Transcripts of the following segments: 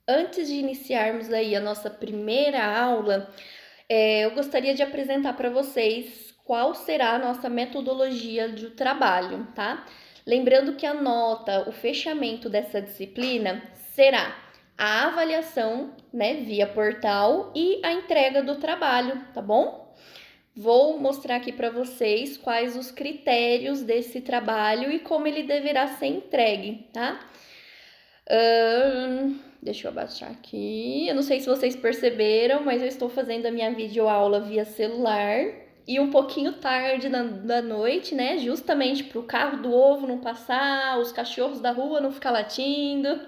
Antes de iniciarmos aí a nossa primeira aula, eu gostaria de apresentar para vocês qual será a nossa metodologia de trabalho, tá? Lembrando que a nota, o fechamento dessa disciplina será a avaliação, né, via portal e a entrega do trabalho, tá bom? Vou mostrar aqui para vocês quais os critérios desse trabalho e como ele deverá ser entregue, tá? Deixa eu abaixar aqui. Eu não sei se vocês perceberam, mas eu estou fazendo a minha videoaula via celular e um pouquinho tarde da noite, né? Justamente para o carro do ovo não passar, os cachorros da rua não ficar latindo.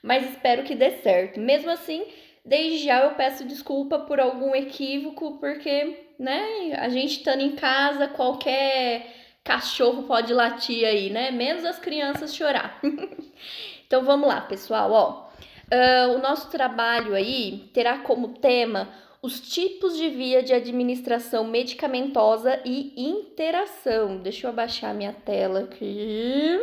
Mas espero que dê certo. Mesmo assim, desde já eu peço desculpa por algum equívoco, porque, né, a gente estando em casa, qualquer cachorro pode latir aí, né? Menos as crianças chorar. Então vamos lá, pessoal, ó. O nosso trabalho aí terá como tema os tipos de via de administração medicamentosa e interação. Deixa eu abaixar minha tela aqui.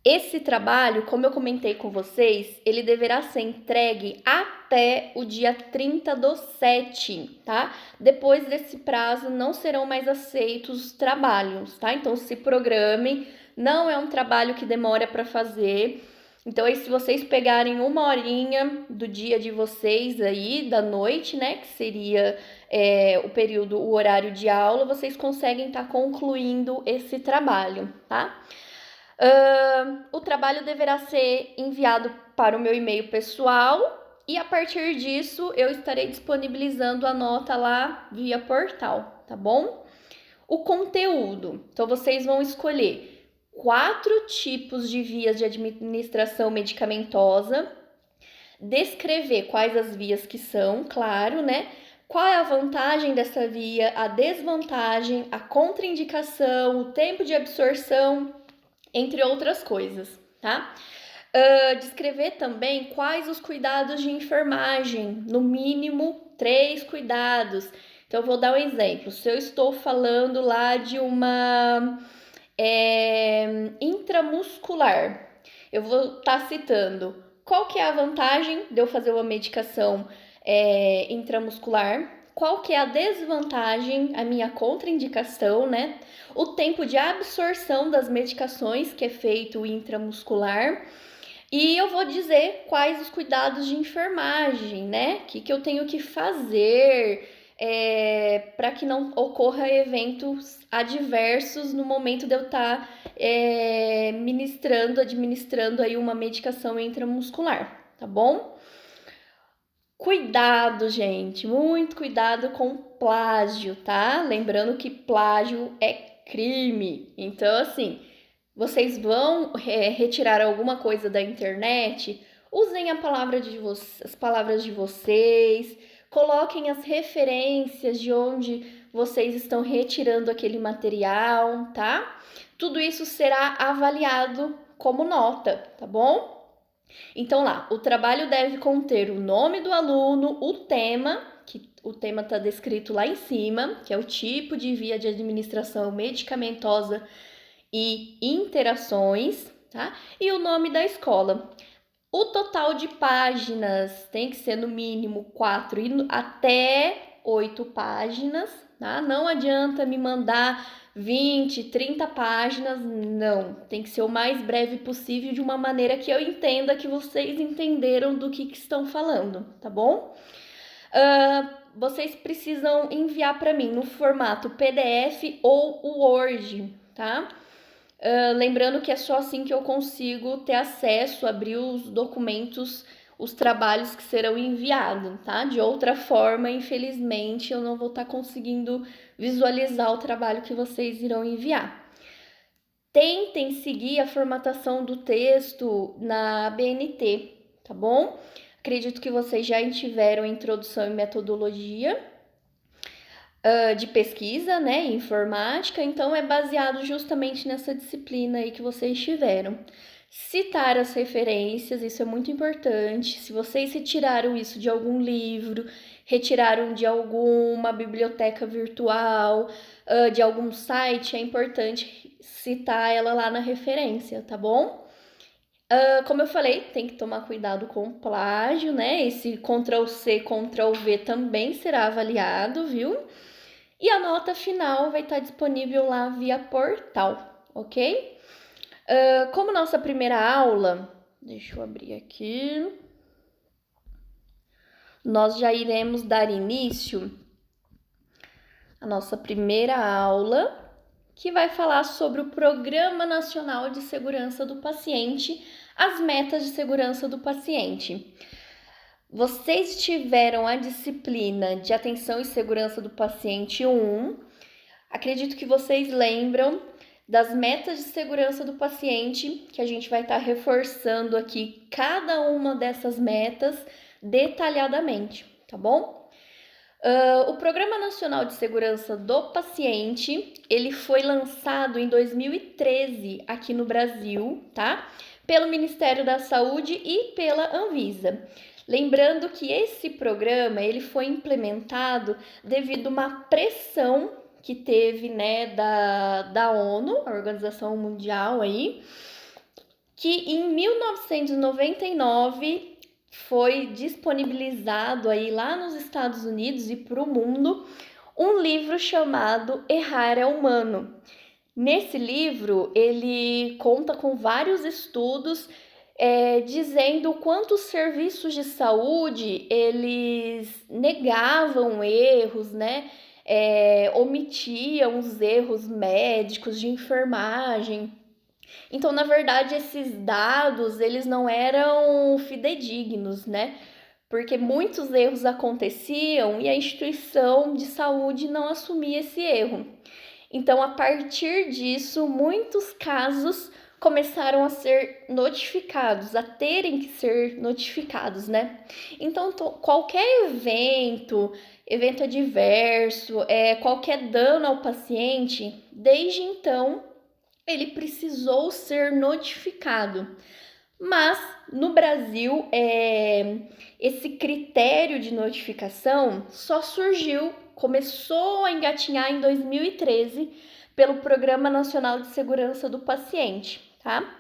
Esse trabalho, como eu comentei com vocês, ele deverá ser entregue até o dia 30/7, tá? Depois desse prazo não serão mais aceitos os trabalhos, tá? Então se programe, não é um trabalho que demora para fazer. Então aí se vocês pegarem uma horinha do dia de vocês aí, da noite, né, que seria o período, o horário de aula, vocês conseguem estar concluindo esse trabalho, tá? O trabalho deverá ser enviado para o meu e-mail pessoal e a partir disso eu estarei disponibilizando a nota lá via portal, tá bom? O conteúdo. Então vocês vão escolher 4 tipos de vias de administração medicamentosa, descrever quais as vias que são, claro, né? Qual é a vantagem dessa via, a desvantagem, a contraindicação, o tempo de absorção, entre outras coisas, tá? Descrever também quais os cuidados de enfermagem, no mínimo 3 cuidados. Então, eu vou dar um exemplo. Se eu estou falando lá de uma intramuscular, eu vou estar citando qual que é a vantagem de eu fazer uma medicação intramuscular, qual que é a desvantagem, a minha contraindicação, né? O tempo de absorção das medicações que é feito intramuscular. E eu vou dizer quais os cuidados de enfermagem, né? O que eu tenho que fazer para que não ocorra eventos adversos no momento de eu estar administrando aí uma medicação intramuscular, tá bom? Cuidado, gente, muito cuidado com plágio, tá? Lembrando que plágio é crime. Então, assim, vocês vão retirar alguma coisa da internet, usem as palavras de vocês, coloquem as referências de onde vocês estão retirando aquele material, tá? Tudo isso será avaliado como nota, tá bom? Então lá, o trabalho deve conter o nome do aluno, o tema, que o tema está descrito lá em cima, que é o tipo de via de administração medicamentosa e interações, tá? E o nome da escola. O total de páginas tem que ser no mínimo 4 e até 8 páginas, tá? Não adianta me mandar 20, 30 páginas, não. Tem que ser o mais breve possível de uma maneira que eu entenda que vocês entenderam do que estão falando, tá bom? Vocês precisam enviar para mim no formato PDF ou Word, tá? Lembrando que é só assim que eu consigo ter acesso, abrir os documentos, os trabalhos que serão enviados, tá? De outra forma, infelizmente, eu não vou estar conseguindo visualizar o trabalho que vocês irão enviar. Tentem seguir a formatação do texto na BNT, tá bom? Acredito que vocês já tiveram introdução em metodologia de pesquisa, né, informática, então é baseado justamente nessa disciplina aí que vocês tiveram. Citar as referências, isso é muito importante. Se vocês retiraram isso de algum livro, retiraram de alguma biblioteca virtual, de algum site, é importante citar ela lá na referência, tá bom? Como eu falei, tem que tomar cuidado com o plágio, né? Esse Ctrl+C, Ctrl+V também será avaliado, viu? E a nota final vai estar disponível lá via portal, ok? Como nossa primeira aula, deixa eu abrir aqui, nós já iremos dar início à nossa primeira aula, que vai falar sobre o Programa Nacional de Segurança do Paciente, as metas de segurança do paciente. Vocês tiveram a disciplina de Atenção e Segurança do Paciente 1. Acredito que vocês lembram das metas de segurança do paciente, que a gente vai estar reforçando aqui cada uma dessas metas detalhadamente, tá bom? O Programa Nacional de Segurança do Paciente, ele foi lançado em 2013 aqui no Brasil, tá? Pelo Ministério da Saúde e pela Anvisa. Lembrando que esse programa, ele foi implementado devido a uma pressão que teve, né, da ONU, a Organização Mundial aí, que em 1999 foi disponibilizado aí lá nos Estados Unidos e para o mundo um livro chamado Errar é Humano. Nesse livro, ele conta com vários estudos dizendo quanto os serviços de saúde, eles negavam erros, né? Omitiam os erros médicos de enfermagem. Então, na verdade, esses dados, eles não eram fidedignos, né? Porque muitos erros aconteciam e a instituição de saúde não assumia esse erro. Então, a partir disso, muitos casos começaram a ser notificados, a terem que ser notificados, né? Então, qualquer evento adverso, qualquer dano ao paciente, desde então, ele precisou ser notificado. Mas, no Brasil, esse critério de notificação só começou a engatinhar em 2013 pelo Programa Nacional de Segurança do Paciente, tá?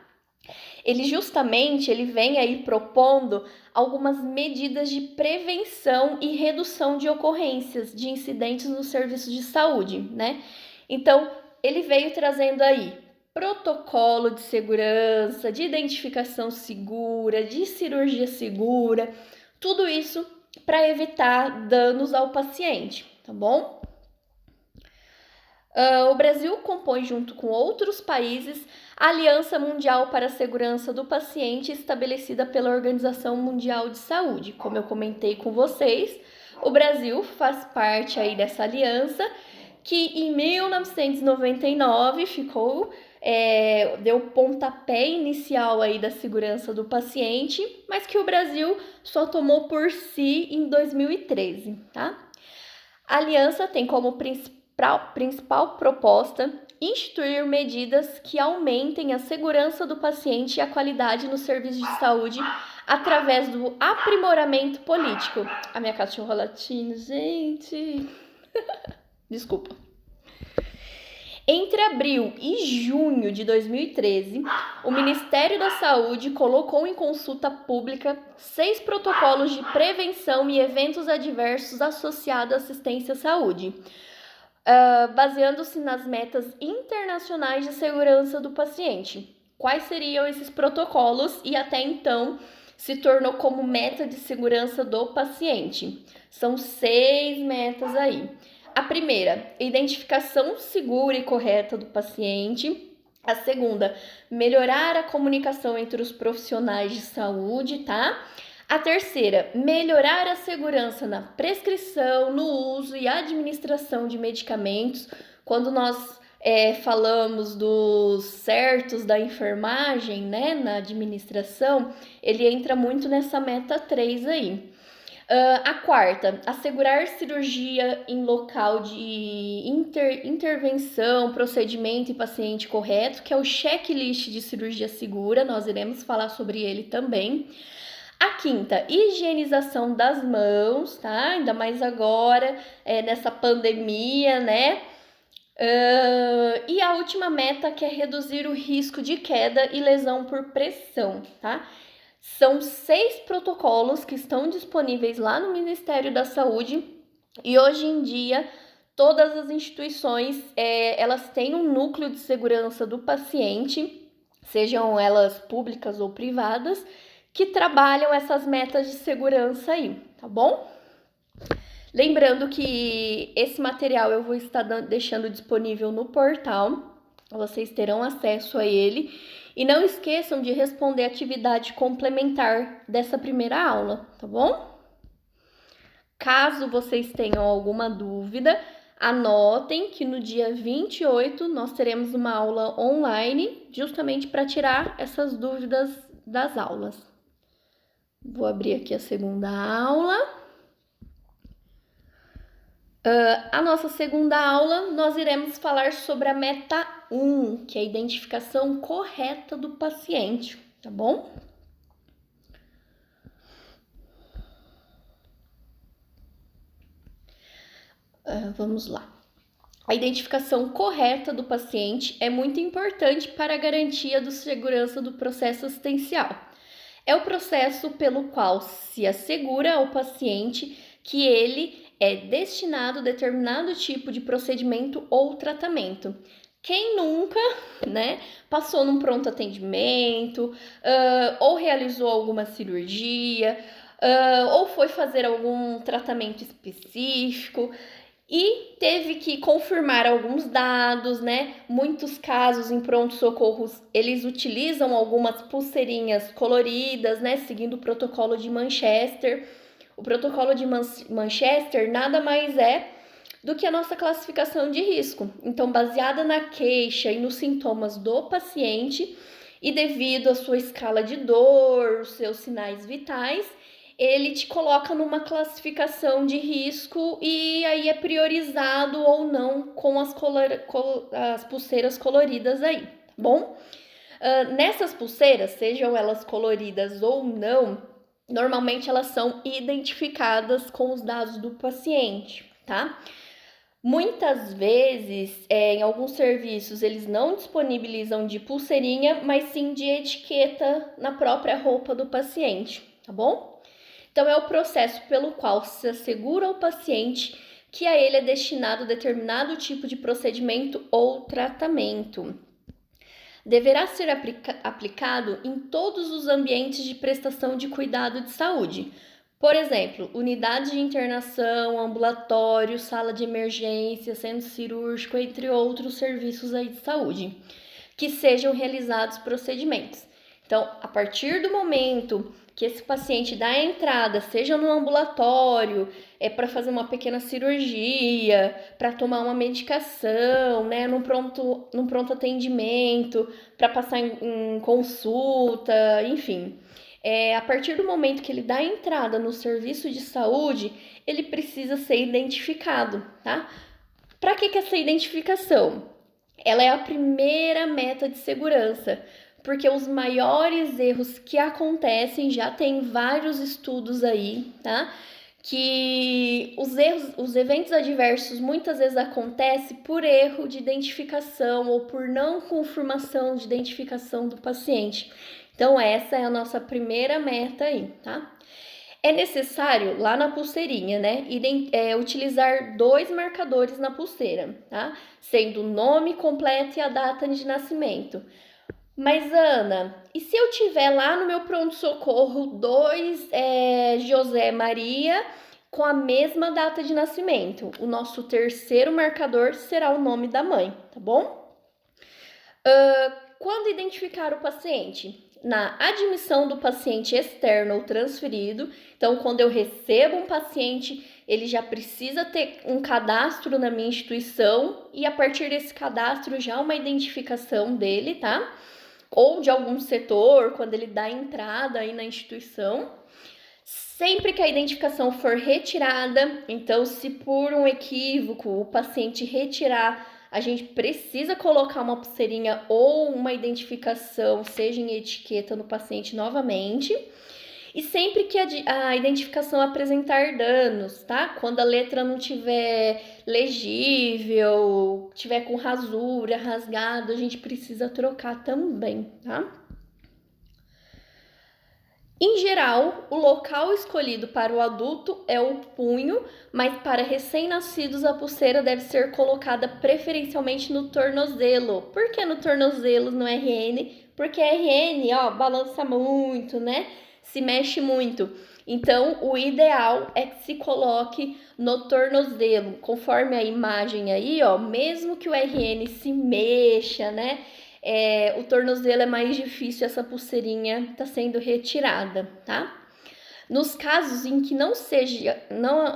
Ele vem aí propondo algumas medidas de prevenção e redução de ocorrências de incidentes nos serviços de saúde, né? Então, ele veio trazendo aí protocolo de segurança, de identificação segura, de cirurgia segura, tudo isso para evitar danos ao paciente, tá bom? O Brasil compõe, junto com outros países, a Aliança Mundial para a Segurança do Paciente, estabelecida pela Organização Mundial de Saúde. Como eu comentei com vocês, o Brasil faz parte aí dessa aliança, que em 1999 deu o pontapé inicial aí da segurança do paciente, mas que o Brasil só tomou por si em 2013, tá? A aliança tem como principal proposta instituir medidas que aumentem a segurança do paciente e a qualidade no serviço de saúde através do aprimoramento político. A minha cachorra latindo, gente. Desculpa. Entre abril e junho de 2013, o Ministério da Saúde colocou em consulta pública 6 protocolos de prevenção e eventos adversos associados à assistência à saúde, baseando-se nas metas internacionais de segurança do paciente. Quais seriam esses protocolos? E até então se tornou como meta de segurança do paciente. São 6 metas aí. A primeira, identificação segura e correta do paciente. A segunda, melhorar a comunicação entre os profissionais de saúde, tá? A terceira, melhorar a segurança na prescrição, no uso e administração de medicamentos. Quando nós falamos dos certos da enfermagem, né, na administração, ele entra muito nessa meta 3 aí. A quarta, assegurar cirurgia em local de intervenção, procedimento e paciente correto, que é o checklist de cirurgia segura, nós iremos falar sobre ele também. A quinta, higienização das mãos, tá? Ainda mais agora, nessa pandemia, né? E a última meta, que é reduzir o risco de queda e lesão por pressão, tá? São 6 protocolos que estão disponíveis lá no Ministério da Saúde e hoje em dia todas as instituições elas têm um núcleo de segurança do paciente, sejam elas públicas ou privadas, que trabalham essas metas de segurança aí, tá bom? Lembrando que esse material eu vou estar deixando disponível no portal, vocês terão acesso a ele. E não esqueçam de responder a atividade complementar dessa primeira aula, tá bom? Caso vocês tenham alguma dúvida, anotem que no dia 28 nós teremos uma aula online, justamente para tirar essas dúvidas das aulas. Vou abrir aqui a segunda aula. A nossa segunda aula, nós iremos falar sobre a meta 1, que é a identificação correta do paciente, tá bom? Vamos lá. A identificação correta do paciente é muito importante para a garantia da segurança do processo assistencial. É o processo pelo qual se assegura ao paciente que ele é destinado a determinado tipo de procedimento ou tratamento. Quem nunca, passou num pronto atendimento, ou realizou alguma cirurgia, ou foi fazer algum tratamento específico e teve que confirmar alguns dados, Muitos casos em pronto-socorros, eles utilizam algumas pulseirinhas coloridas, Seguindo o protocolo de Manchester. O protocolo de Manchester nada mais é do que a nossa classificação de risco. Então, baseada na queixa e nos sintomas do paciente e devido à sua escala de dor, os seus sinais vitais, ele te coloca numa classificação de risco e aí é priorizado ou não com as pulseiras coloridas aí, tá bom? Nessas pulseiras, sejam elas coloridas ou não, normalmente elas são identificadas com os dados do paciente, tá? Muitas vezes, em alguns serviços, eles não disponibilizam de pulseirinha, mas sim de etiqueta na própria roupa do paciente, tá bom? Então, é o processo pelo qual se assegura ao paciente que a ele é destinado determinado tipo de procedimento ou tratamento. Deverá ser aplicado em todos os ambientes de prestação de cuidado de saúde. Por exemplo, unidades de internação, ambulatório, sala de emergência, centro cirúrgico, entre outros serviços aí de saúde, que sejam realizados procedimentos. Então, a partir do momento que esse paciente dá a entrada, seja no ambulatório, para fazer uma pequena cirurgia, para tomar uma medicação, num pronto atendimento, para passar em consulta, enfim. A partir do momento que ele dá a entrada no serviço de saúde, ele precisa ser identificado, tá? Para que essa identificação? Ela é a primeira meta de segurança, porque os maiores erros que acontecem, já tem vários estudos aí, tá? Que os eventos adversos muitas vezes acontecem por erro de identificação ou por não confirmação de identificação do paciente. Então, essa é a nossa primeira meta aí, tá? É necessário, lá na pulseirinha, utilizar 2 marcadores na pulseira, tá? Sendo o nome completo e a data de nascimento. Mas, Ana, e se eu tiver lá no meu pronto-socorro 2 José Maria com a mesma data de nascimento? O nosso terceiro marcador será o nome da mãe, tá bom? Quando identificar o paciente? Na admissão do paciente externo ou transferido. Então, quando eu recebo um paciente, ele já precisa ter um cadastro na minha instituição e a partir desse cadastro já uma identificação dele, tá? Ou de algum setor, quando ele dá entrada aí na instituição. Sempre que a identificação for retirada, então se por um equívoco o paciente retirar, a gente precisa colocar uma pulseirinha ou uma identificação, seja em etiqueta, no paciente novamente. E sempre que a identificação apresentar danos, tá? Quando a letra não tiver legível, tiver com rasura, rasgado, a gente precisa trocar também, tá? Em geral, o local escolhido para o adulto é o punho, mas para recém-nascidos a pulseira deve ser colocada preferencialmente no tornozelo. Por que no tornozelo, no RN? Porque RN, ó, balança muito, né? Se mexe muito. Então, o ideal é que se coloque no tornozelo, conforme a imagem aí, ó, mesmo que o RN se mexa, né? O tornozelo é mais difícil, essa pulseirinha está sendo retirada, tá? Nos casos em que não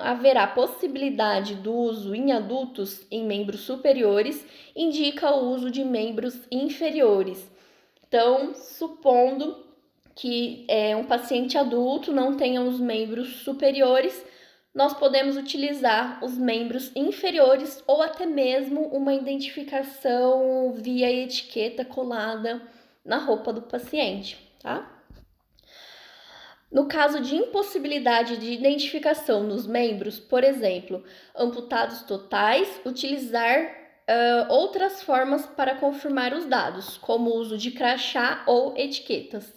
haverá possibilidade do uso em adultos em membros superiores, indica o uso de membros inferiores. Então, supondo que um paciente adulto não tenha os membros superiores, nós podemos utilizar os membros inferiores ou até mesmo uma identificação via etiqueta colada na roupa do paciente, tá? No caso de impossibilidade de identificação nos membros, por exemplo, amputados totais, utilizar outras formas para confirmar os dados, como o uso de crachá ou etiquetas.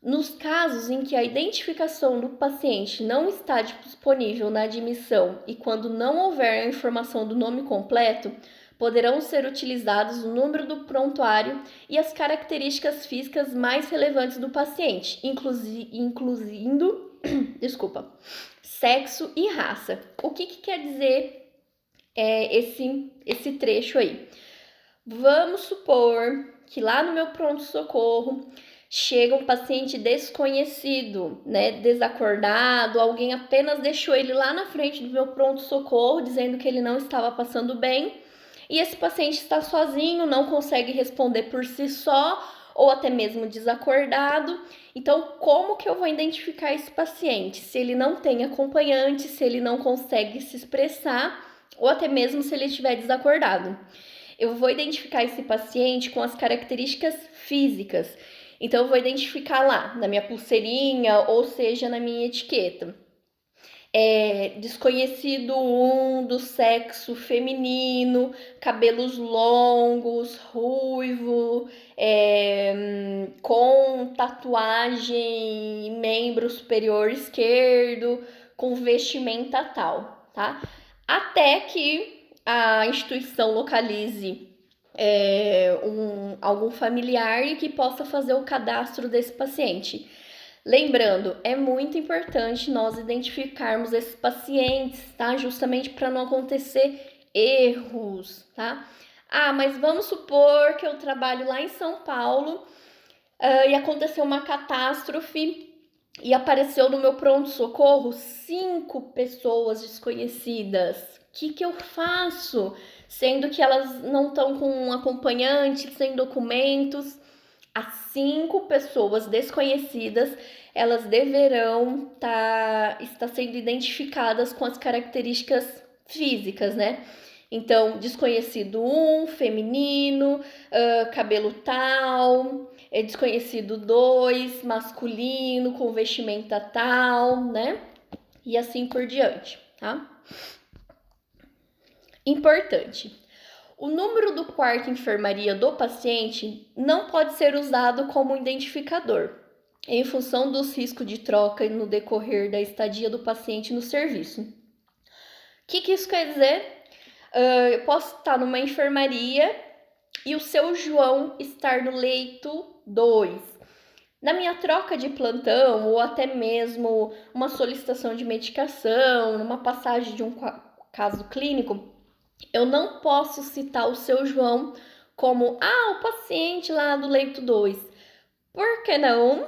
Nos casos em que a identificação do paciente não está disponível na admissão e quando não houver a informação do nome completo, poderão ser utilizados o número do prontuário e as características físicas mais relevantes do paciente, incluindo sexo e raça. O que quer dizer esse trecho aí? Vamos supor que lá no meu pronto-socorro chega um paciente desconhecido, né, desacordado, alguém apenas deixou ele lá na frente do meu pronto-socorro, dizendo que ele não estava passando bem, e esse paciente está sozinho, não consegue responder por si só, ou até mesmo desacordado. Então, como que eu vou identificar esse paciente? Se ele não tem acompanhante, se ele não consegue se expressar, ou até mesmo se ele estiver desacordado. Eu vou identificar esse paciente com as características físicas. Então, eu vou identificar lá na minha pulseirinha, ou seja, na minha etiqueta. Desconhecido 1, do sexo feminino, cabelos longos, ruivo, com tatuagem, membro superior esquerdo, com vestimenta tal, tá? Até que a instituição localize algum familiar e que possa fazer o cadastro desse paciente. Lembrando, é muito importante nós identificarmos esses pacientes, tá? Justamente para não acontecer erros, tá? Mas vamos supor que eu trabalho lá em São Paulo e aconteceu uma catástrofe e apareceu no meu pronto-socorro 5 pessoas desconhecidas. O que eu faço? Sendo que elas não estão com um acompanhante, sem documentos. As 5 pessoas desconhecidas, elas deverão estar sendo identificadas com as características físicas, né? Então, desconhecido 1, feminino, cabelo tal, desconhecido 2, masculino, com vestimenta tal, né? E assim por diante, tá? Importante. O número do quarto enfermaria do paciente não pode ser usado como identificador, em função dos riscos de troca no decorrer da estadia do paciente no serviço. O que isso quer dizer? Eu posso estar numa enfermaria e o seu João estar no leito 2. Na minha troca de plantão ou até mesmo uma solicitação de medicação, numa passagem de um caso clínico, eu não posso citar o seu João como o paciente lá do leito 2. Por que não?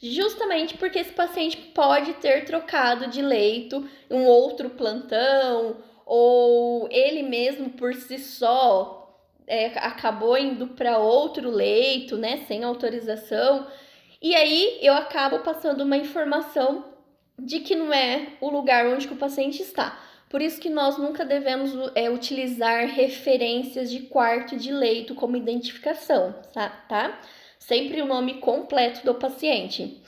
Justamente porque esse paciente pode ter trocado de leito, um outro plantão, ou ele mesmo por si só acabou indo para outro leito, né, sem autorização. E aí eu acabo passando uma informação de que não é o lugar onde o paciente está. Por isso que nós nunca devemos utilizar referências de quarto de leito como identificação, tá? Sempre o nome completo do paciente.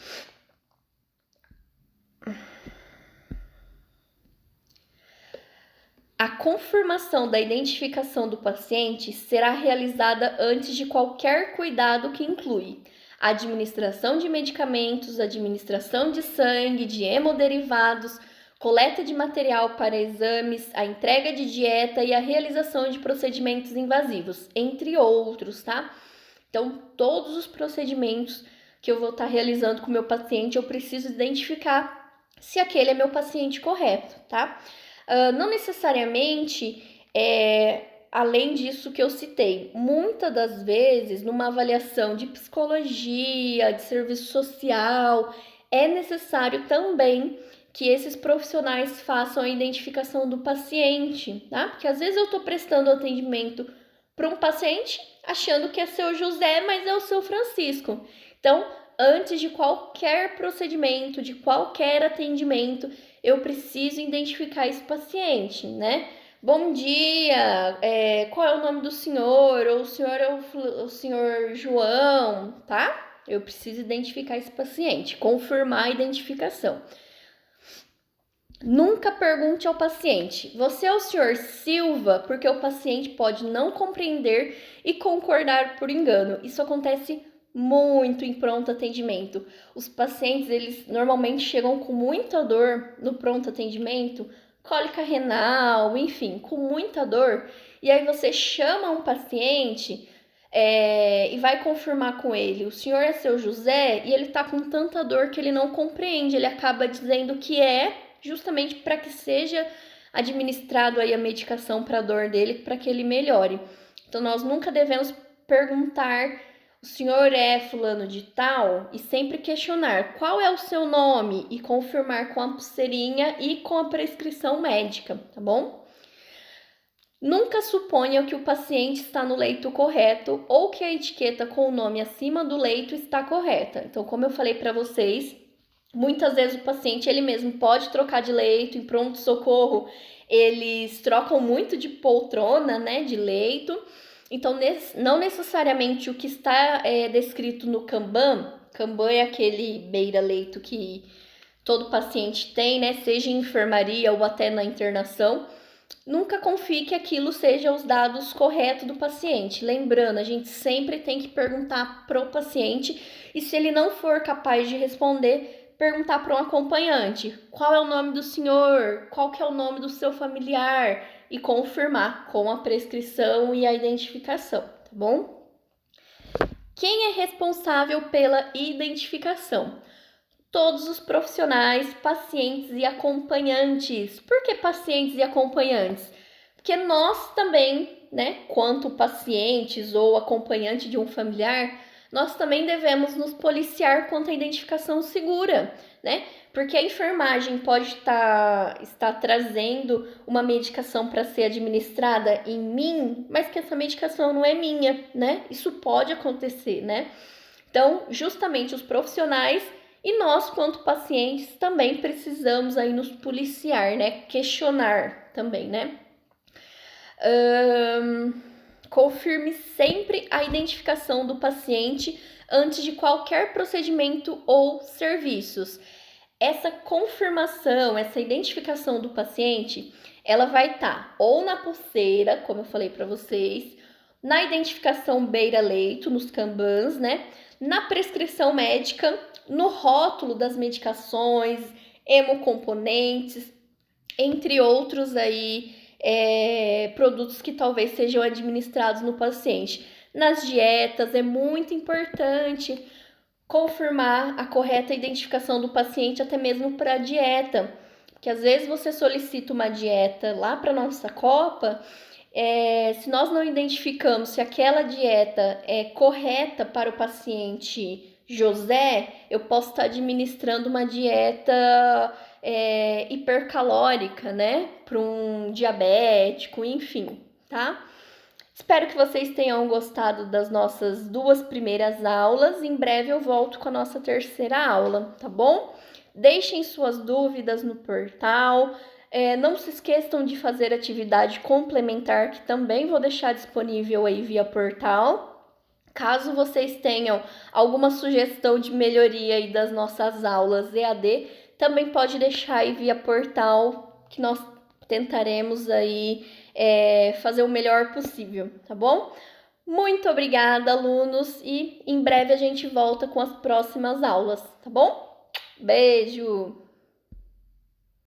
A confirmação da identificação do paciente será realizada antes de qualquer cuidado que inclui a administração de medicamentos, administração de sangue, de hemoderivados, coleta de material para exames, a entrega de dieta e a realização de procedimentos invasivos, entre outros, tá? Então, todos os procedimentos que eu vou estar realizando com o meu paciente, eu preciso identificar se aquele é meu paciente correto, tá? Não necessariamente além disso que eu citei, muitas das vezes, numa avaliação de psicologia, de serviço social, é necessário também que esses profissionais façam a identificação do paciente, tá? Porque às vezes eu estou prestando atendimento para um paciente achando que é seu José, mas é o seu Francisco. Então, antes de qualquer procedimento, de qualquer atendimento, eu preciso identificar esse paciente, né? Bom dia, qual é o nome do senhor? Ou o senhor é o senhor João, tá? Eu preciso identificar esse paciente, confirmar a identificação. Nunca pergunte ao paciente, você é o senhor Silva? Porque o paciente pode não compreender e concordar por engano. Isso acontece muito em pronto atendimento. Os pacientes, eles normalmente chegam com muita dor no pronto atendimento, cólica renal, enfim, com muita dor. E aí você chama um paciente e vai confirmar com ele, o senhor é seu José? E ele tá com tanta dor que ele não compreende, ele acaba dizendo que justamente para que seja administrado aí a medicação para a dor dele, para que ele melhore. Então, nós nunca devemos perguntar, o senhor é fulano de tal? E sempre questionar qual é o seu nome e confirmar com a pulseirinha e com a prescrição médica, tá bom? Nunca suponha que o paciente está no leito correto ou que a etiqueta com o nome acima do leito está correta. Então, como eu falei para vocês, muitas vezes o paciente ele mesmo pode trocar de leito, em pronto-socorro eles trocam muito de poltrona, né, de leito. Então, não necessariamente o que está descrito no Kanban é aquele beira-leito que todo paciente tem, né, seja em enfermaria ou até na internação. Nunca confie que aquilo seja os dados corretos do paciente. Lembrando, a gente sempre tem que perguntar pro paciente e se ele não for capaz de responder, perguntar para um acompanhante qual é o nome do senhor, qual que é o nome do seu familiar e confirmar com a prescrição e a identificação, tá bom? Quem é responsável pela identificação? Todos os profissionais, pacientes e acompanhantes. Por que pacientes e acompanhantes? Porque nós também, né, quanto pacientes ou acompanhante de um familiar, nós também devemos nos policiar quanto à identificação segura, né? Porque a enfermagem pode estar trazendo uma medicação para ser administrada em mim, mas que essa medicação não é minha, né? Isso pode acontecer, né? Então, justamente os profissionais e nós, quanto pacientes, também precisamos aí nos policiar, né? Questionar também, né? Confirme sempre a identificação do paciente antes de qualquer procedimento ou serviços. Essa confirmação, essa identificação do paciente, ela vai estar ou na pulseira, como eu falei para vocês, na identificação beira-leito, nos Kanbans, né? Na prescrição médica, no rótulo das medicações, hemocomponentes, entre outros aí, produtos que talvez sejam administrados no paciente. Nas dietas, é muito importante confirmar a correta identificação do paciente, até mesmo para a dieta, porque às vezes você solicita uma dieta lá para nossa copa, se nós não identificamos se aquela dieta é correta para o paciente José, eu posso estar administrando uma dieta hipercalórica, né? Para um diabético, enfim, tá? Espero que vocês tenham gostado das nossas 2 primeiras aulas. Em breve eu volto com a nossa 3ª aula, tá bom? Deixem suas dúvidas no portal. Não se esqueçam de fazer atividade complementar, que também vou deixar disponível aí via portal. Caso vocês tenham alguma sugestão de melhoria aí das nossas aulas EAD, também pode deixar aí via portal, que nós tentaremos aí fazer o melhor possível, tá bom? Muito obrigada, alunos, e em breve a gente volta com as próximas aulas, tá bom? Beijo!